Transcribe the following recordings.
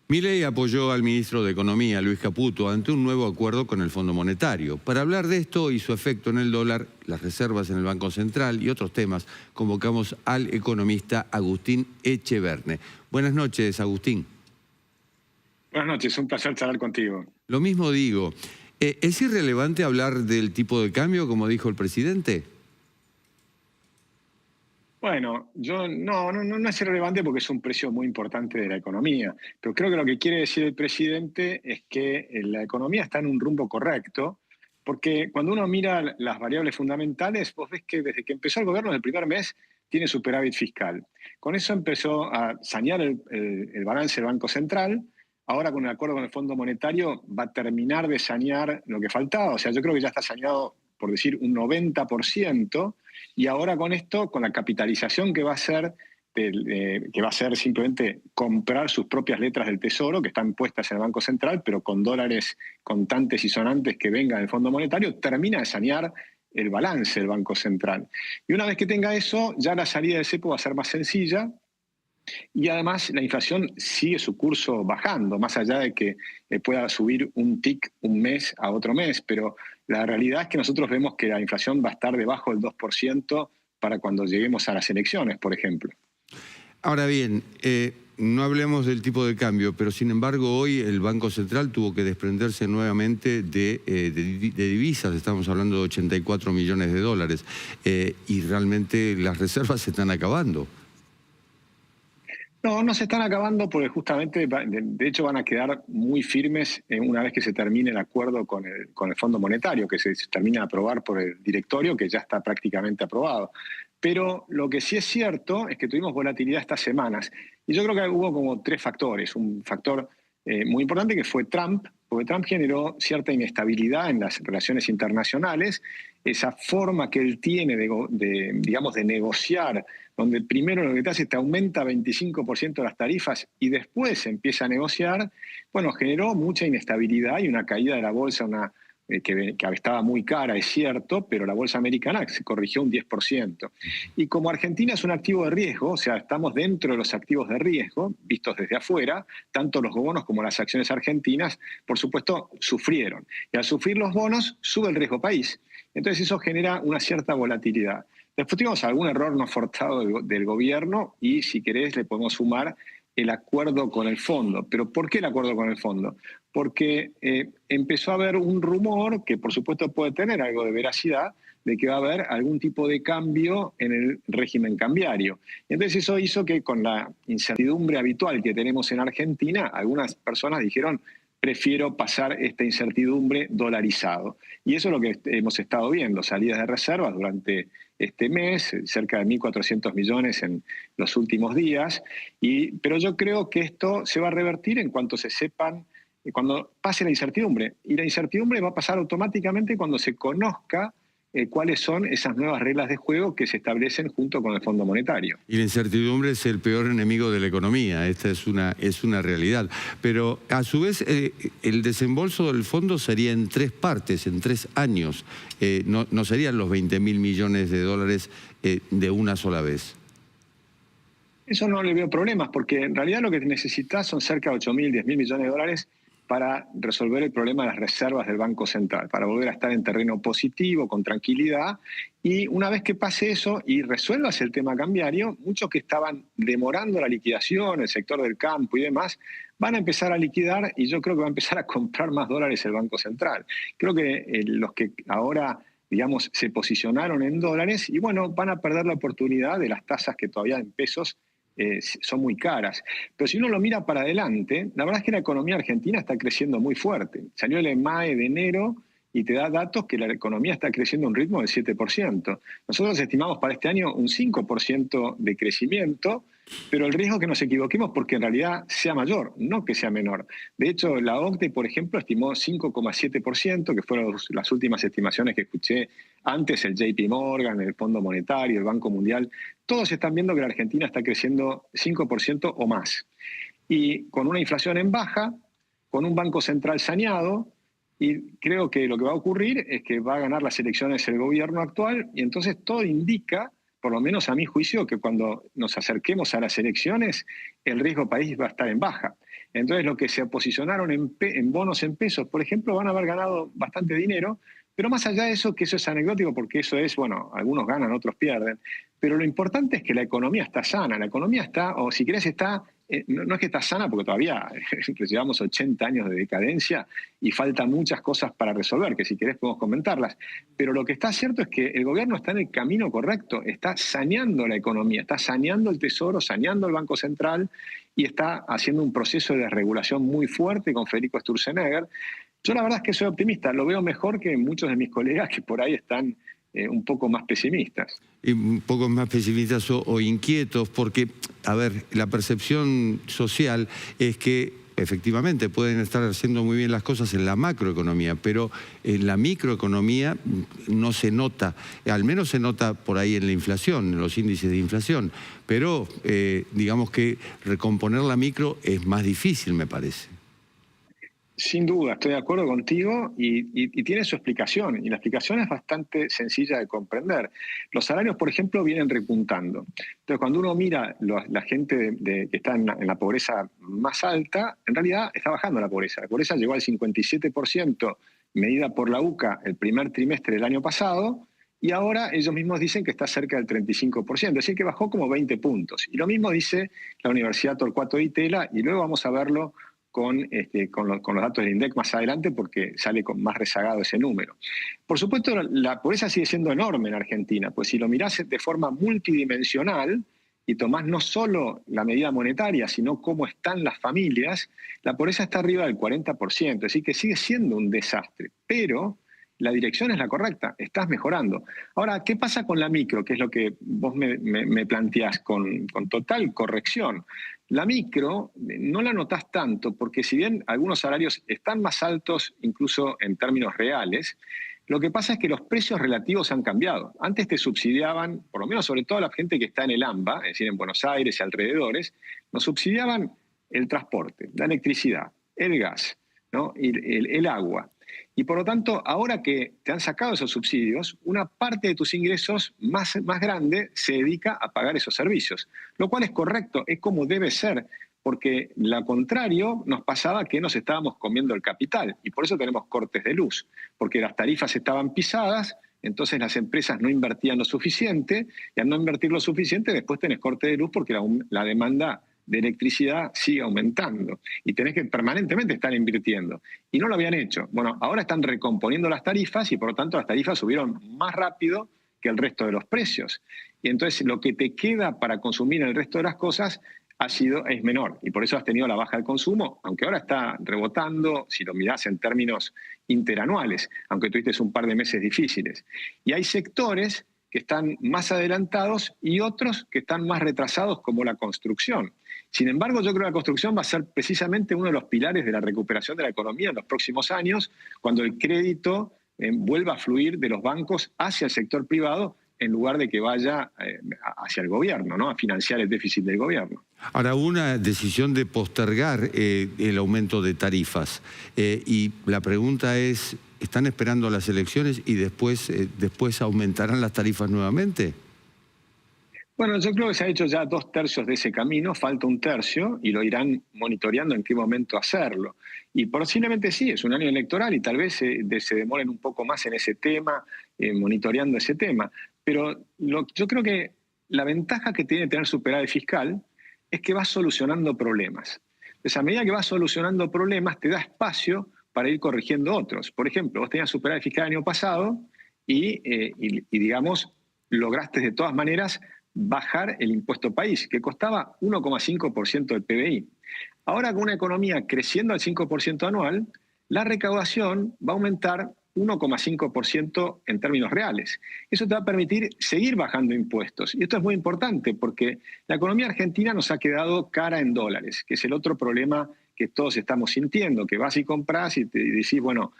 Milei apoyó al ministro de Economía, Luis Caputo, ante un nuevo acuerdo con el Fondo Monetario. Para hablar de esto y su efecto en el dólar, las reservas en el Banco Central y otros temas, convocamos al economista Agustín Echeverne. Buenas noches, Agustín. Buenas noches, un placer charlar contigo. Lo mismo digo. ¿Es irrelevante hablar del tipo de cambio, como dijo el presidente? Bueno, no es irrelevante porque es un precio muy importante de la economía, pero creo que lo que quiere decir el presidente es que la economía está en un rumbo correcto, porque cuando uno mira las variables fundamentales, vos ves que desde que empezó el gobierno, en el primer mes, tiene superávit fiscal. Con eso empezó a sanear el balance del Banco Central. Ahora, con el acuerdo con el Fondo Monetario, va a terminar de sanear lo que faltaba. O sea, yo creo que ya está saneado, por decir, un 90%. Y ahora con esto, con la capitalización que va a hacer, que va a ser simplemente comprar sus propias letras del Tesoro, que están puestas en el Banco Central, pero con dólares contantes y sonantes que vengan del Fondo Monetario, termina de sanear el balance del Banco Central. Y una vez que tenga eso, ya la salida del cepo va a ser más sencilla. Y además la inflación sigue su curso bajando, más allá de que pueda subir un tic un mes a otro mes, pero la realidad es que nosotros vemos que la inflación va a estar debajo del 2% para cuando lleguemos a las elecciones, por ejemplo. Ahora bien, no hablemos del tipo de cambio, pero sin embargo hoy el Banco Central tuvo que desprenderse nuevamente de divisas, estamos hablando de 84 millones de dólares, y realmente las reservas se están acabando. No, no se están acabando porque justamente, de hecho, van a quedar muy firmes una vez que se termine el acuerdo con el Fondo Monetario, que se termina de aprobar por el directorio, que ya está prácticamente aprobado. Pero lo que sí es cierto es que tuvimos volatilidad estas semanas. Y yo creo que hubo como tres factores. Un factor muy importante que fue Trump, porque Trump generó cierta inestabilidad en las relaciones internacionales. Esa forma que él tiene digamos, de negociar, donde primero lo que te hace es te aumenta 25% las tarifas y después empieza a negociar, bueno, generó mucha inestabilidad y una caída de la bolsa, que estaba muy cara, es cierto, pero la bolsa americana se corrigió un 10%. Y como Argentina es un activo de riesgo, o sea, estamos dentro de los activos de riesgo, vistos desde afuera, tanto los bonos como las acciones argentinas, por supuesto, sufrieron. Y al sufrir los bonos, sube el riesgo país. Entonces eso genera una cierta volatilidad. Después tuvimos algún error no forzado del gobierno y, si querés, le podemos sumar el acuerdo con el fondo. ¿Pero por qué el acuerdo con el fondo? Porque empezó a haber un rumor, que por supuesto puede tener algo de veracidad, de que va a haber algún tipo de cambio en el régimen cambiario. Entonces eso hizo que, con la incertidumbre habitual que tenemos en Argentina, algunas personas dijeron: prefiero pasar esta incertidumbre dolarizado. Y eso es lo que hemos estado viendo, salidas de reservas durante este mes, cerca de 1.400 millones en los últimos días. Pero yo creo que esto se va a revertir en cuanto se sepan, cuando pase la incertidumbre. Y la incertidumbre va a pasar automáticamente cuando se conozca cuáles son esas nuevas reglas de juego que se establecen junto con el Fondo Monetario. Y la incertidumbre es el peor enemigo de la economía, esta es una realidad. Pero a su vez el desembolso del fondo sería en tres partes, en 3 años. No serían los 20.000 millones de dólares de una sola vez. Eso no le veo problemas, porque en realidad lo que necesitas son cerca de 8.000, 10.000 millones de dólares para resolver el problema de las reservas del Banco Central, para volver a estar en terreno positivo, con tranquilidad. Y una vez que pase eso y resuelvas el tema cambiario, muchos que estaban demorando la liquidación, el sector del campo y demás, van a empezar a liquidar, y yo creo que va a empezar a comprar más dólares el Banco Central. Creo que los que ahora, digamos, se posicionaron en dólares, y bueno, van a perder la oportunidad de las tasas que todavía en pesos son muy caras. Pero si uno lo mira para adelante, la verdad es que la economía argentina está creciendo muy fuerte. Salió el EMAE de enero y te da datos que la economía está creciendo a un ritmo del 7%. Nosotros estimamos para este año un 5% de crecimiento, pero el riesgo es que nos equivoquemos porque en realidad sea mayor, no que sea menor. De hecho, la OCDE, por ejemplo, estimó 5,7%, que fueron las últimas estimaciones que escuché antes, el JP Morgan, el Fondo Monetario, el Banco Mundial. Todos están viendo que la Argentina está creciendo 5% o más. Y con una inflación en baja, con un Banco Central saneado, y creo que lo que va a ocurrir es que va a ganar las elecciones el gobierno actual, y entonces todo indica, por lo menos a mi juicio, que cuando nos acerquemos a las elecciones, el riesgo país va a estar en baja. Entonces, los que se posicionaron en bonos en pesos, por ejemplo, van a haber ganado bastante dinero, pero más allá de eso, que eso es anecdótico, porque eso es, bueno, algunos ganan, otros pierden, pero lo importante es que la economía está sana, la economía está, o si querés está, no es que está sana porque todavía llevamos 80 años de decadencia y faltan muchas cosas para resolver, que si querés podemos comentarlas, pero lo que está cierto es que el gobierno está en el camino correcto, está saneando la economía, está saneando el Tesoro, saneando el Banco Central y está haciendo un proceso de desregulación muy fuerte con Federico Sturzenegger. Yo la verdad es que soy optimista, lo veo mejor que muchos de mis colegas que por ahí están un poco más pesimistas. Y un poco más pesimistas o inquietos, porque, a ver, la percepción social es que efectivamente pueden estar haciendo muy bien las cosas en la macroeconomía, pero en la microeconomía no se nota, al menos se nota por ahí en la inflación, en los índices de inflación, pero digamos que recomponer la micro es más difícil, me parece. Sin duda, estoy de acuerdo contigo y tiene su explicación, y la explicación es bastante sencilla de comprender. Los salarios, por ejemplo, vienen repuntando. Entonces, cuando uno mira la gente que está en la pobreza más alta, en realidad está bajando la pobreza. La pobreza llegó al 57% medida por la UCA el primer trimestre del año pasado, y ahora ellos mismos dicen que está cerca del 35%, es decir, que bajó como 20 puntos. Y lo mismo dice la Universidad Torcuato Di Tella, y luego vamos a verlo con los datos del INDEC más adelante porque sale con más rezagado ese número. Por supuesto, la pobreza sigue siendo enorme en Argentina, pues si lo mirás de forma multidimensional y tomás no solo la medida monetaria, sino cómo están las familias, la pobreza está arriba del 40%, es decir, que sigue siendo un desastre, pero la dirección es la correcta, estás mejorando. Ahora, ¿qué pasa con la micro? Que es lo que vos me planteás con total corrección. La micro no la notás tanto porque si bien algunos salarios están más altos incluso en términos reales, lo que pasa es que los precios relativos han cambiado. Antes te subsidiaban, por lo menos sobre todo la gente que está en el AMBA, es decir, en Buenos Aires y alrededores, nos subsidiaban el transporte, la electricidad, el gas, ¿no? Y el agua. Y por lo tanto, ahora que te han sacado esos subsidios, una parte de tus ingresos más grande se dedica a pagar esos servicios, lo cual es correcto, es como debe ser, porque lo contrario nos pasaba que nos estábamos comiendo el capital y por eso tenemos cortes de luz, porque las tarifas estaban pisadas, entonces las empresas no invertían lo suficiente y al no invertir lo suficiente después tenés corte de luz porque la demanda de electricidad sigue aumentando y tenés que permanentemente estar invirtiendo. Y no lo habían hecho. Bueno, ahora están recomponiendo las tarifas y por lo tanto las tarifas subieron más rápido que el resto de los precios. Y entonces lo que te queda para consumir el resto de las cosas es menor y por eso has tenido la baja del consumo, aunque ahora está rebotando, si lo mirás en términos interanuales, aunque tuviste un par de meses difíciles. Y hay sectores que están más adelantados y otros que están más retrasados, como la construcción. Sin embargo, yo creo que la construcción va a ser precisamente uno de los pilares de la recuperación de la economía en los próximos años, cuando el crédito vuelva a fluir de los bancos hacia el sector privado en lugar de que vaya hacia el gobierno, ¿no? A financiar el déficit del gobierno. Ahora, hubo una decisión de postergar el aumento de tarifas y la pregunta es, ¿están esperando las elecciones y después aumentarán las tarifas nuevamente? Bueno, yo creo que se ha hecho ya 2/3 de ese camino, falta 1/3 y lo irán monitoreando en qué momento hacerlo. Y posiblemente sí, es un año electoral y tal vez se demoren un poco más en ese tema, monitoreando ese tema. Pero yo creo que la ventaja que tiene tener superávit fiscal es que va solucionando problemas. Entonces, a medida que vas solucionando problemas, te da espacio para ir corrigiendo otros. Por ejemplo, vos tenías superávit fiscal el año pasado y digamos, lograste de todas maneras bajar el impuesto país, que costaba 1,5% del PBI. Ahora, con una economía creciendo al 5% anual, la recaudación va a aumentar 1,5% en términos reales. Eso te va a permitir seguir bajando impuestos. Y esto es muy importante porque la economía argentina nos ha quedado cara en dólares, que es el otro problema que todos estamos sintiendo, que vas y compras y te decís, bueno,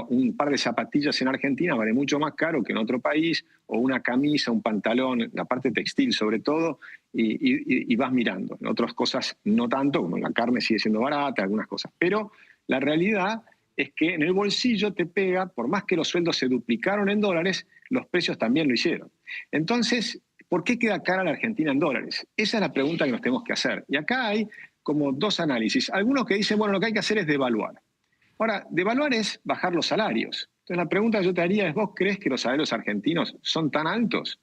un par de zapatillas en Argentina vale mucho más caro que en otro país, o una camisa, un pantalón, la parte textil sobre todo, y vas mirando. En otras cosas no tanto, como la carne sigue siendo barata, algunas cosas. Pero la realidad es que en el bolsillo te pega, por más que los sueldos se duplicaron en dólares, los precios también lo hicieron. Entonces, ¿por qué queda cara la Argentina en dólares? Esa es la pregunta que nos tenemos que hacer. Y acá hay como dos análisis. Algunos que dicen, bueno, lo que hay que hacer es devaluar. Ahora, devaluar es bajar los salarios. Entonces la pregunta que yo te haría es, ¿vos crees que los salarios argentinos son tan altos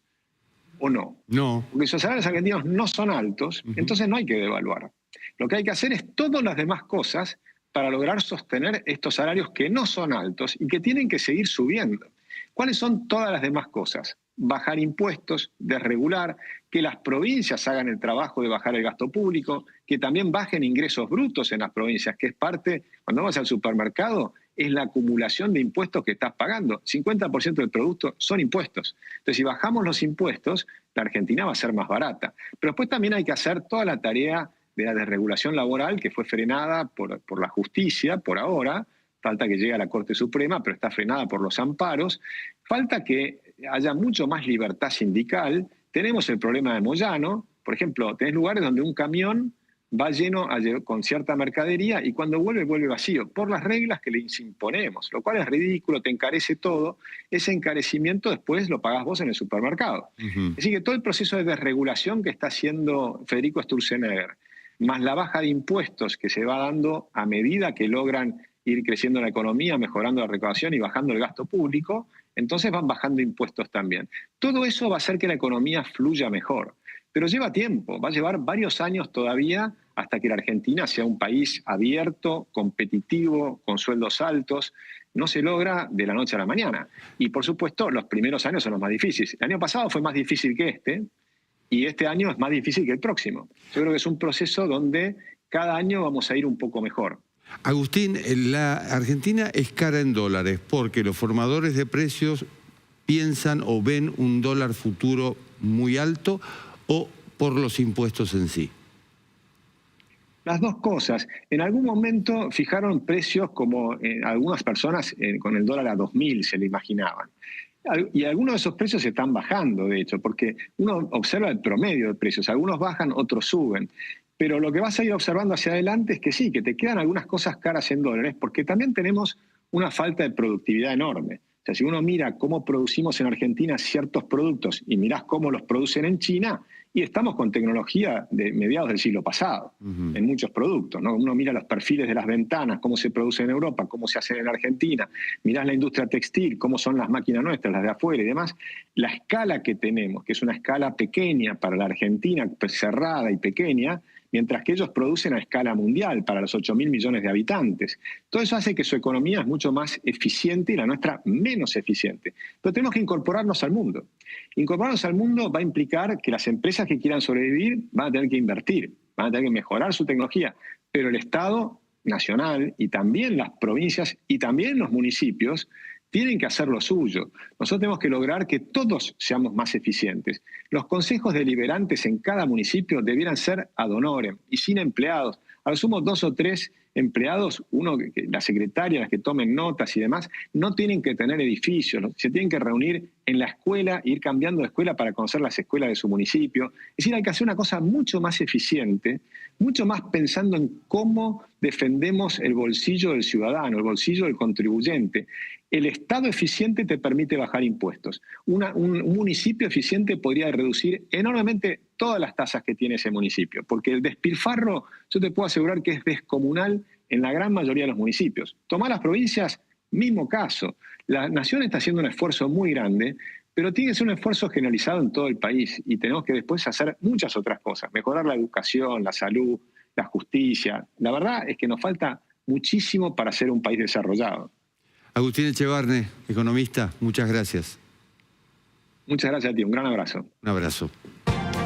o no? No. Porque si los salarios argentinos no son altos, entonces no hay que devaluar. Lo que hay que hacer es todas las demás cosas para lograr sostener estos salarios que no son altos y que tienen que seguir subiendo. ¿Cuáles son todas las demás cosas? Bajar impuestos, desregular, que las provincias hagan el trabajo de bajar el gasto público, que también bajen ingresos brutos en las provincias, que es parte, cuando vas al supermercado, es la acumulación de impuestos que estás pagando. 50% del producto son impuestos. Entonces, si bajamos los impuestos, la Argentina va a ser más barata. Pero después también hay que hacer toda la tarea de la desregulación laboral, que fue frenada por la justicia, por ahora. Falta que llegue a la Corte Suprema, pero está frenada por los amparos. Falta que haya mucho más libertad sindical. Tenemos el problema de Moyano. Por ejemplo, tenés lugares donde un camión va lleno con cierta mercadería y cuando vuelve vacío, por las reglas que les imponemos, lo cual es ridículo, te encarece todo. Ese encarecimiento después lo pagás vos en el supermercado. Así que todo el proceso de desregulación que está haciendo Federico Sturzenegger, más la baja de impuestos que se va dando a medida que logran ir creciendo la economía, mejorando la recaudación y bajando el gasto público, entonces van bajando impuestos también. Todo eso va a hacer que la economía fluya mejor. Pero lleva tiempo, va a llevar varios años todavía hasta que la Argentina sea un país abierto, competitivo, con sueldos altos. No se logra de la noche a la mañana. Y por supuesto, los primeros años son los más difíciles. El año pasado fue más difícil que este, y este año es más difícil que el próximo. Yo creo que es un proceso donde cada año vamos a ir un poco mejor. Agustín, la Argentina es cara en dólares porque los formadores de precios piensan o ven un dólar futuro muy alto o por los impuestos en sí. Las dos cosas. En algún momento fijaron precios como algunas personas con el dólar a 2.000 se lo imaginaban. Y algunos de esos precios se están bajando, de hecho, porque uno observa el promedio de precios. Algunos bajan, otros suben. Pero lo que vas a ir observando hacia adelante es que sí, que te quedan algunas cosas caras en dólares, porque también tenemos una falta de productividad enorme. O sea, si uno mira cómo producimos en Argentina ciertos productos y mirás cómo los producen en China, y estamos con tecnología de mediados del siglo pasado en muchos productos, ¿no? Uno mira los perfiles de las ventanas, cómo se produce en Europa, cómo se hace en Argentina, mirás la industria textil, cómo son las máquinas nuestras, las de afuera y demás. La escala que tenemos, que es una escala pequeña para la Argentina, cerrada y pequeña, mientras que ellos producen a escala mundial para los 8.000 millones de habitantes. Todo eso hace que su economía es mucho más eficiente y la nuestra menos eficiente. Pero tenemos que incorporarnos al mundo. Incorporarnos al mundo va a implicar que las empresas que quieran sobrevivir van a tener que invertir, van a tener que mejorar su tecnología, pero el Estado nacional y también las provincias y también los municipios tienen que hacer lo suyo. Nosotros tenemos que lograr que todos seamos más eficientes. Los consejos deliberantes en cada municipio debieran ser ad honorem y sin empleados. A lo sumo 2 o 3 empleados, la secretaria, las que tomen notas y demás, no tienen que tener edificios, se tienen que reunir en la escuela e ir cambiando de escuela para conocer las escuelas de su municipio. Es decir, hay que hacer una cosa mucho más eficiente, mucho más pensando en cómo defendemos el bolsillo del ciudadano, el bolsillo del contribuyente. El Estado eficiente te permite bajar impuestos. Un municipio eficiente podría reducir enormemente todas las tasas que tiene ese municipio, porque el despilfarro, yo te puedo asegurar que es descomunal en la gran mayoría de los municipios. Tomá las provincias, mismo caso. La nación está haciendo un esfuerzo muy grande, pero tiene que ser un esfuerzo generalizado en todo el país y tenemos que después hacer muchas otras cosas, mejorar la educación, la salud, la justicia. La verdad es que nos falta muchísimo para ser un país desarrollado. Agustín Echevarne, economista, muchas gracias. Muchas gracias a ti, un gran abrazo. Un abrazo.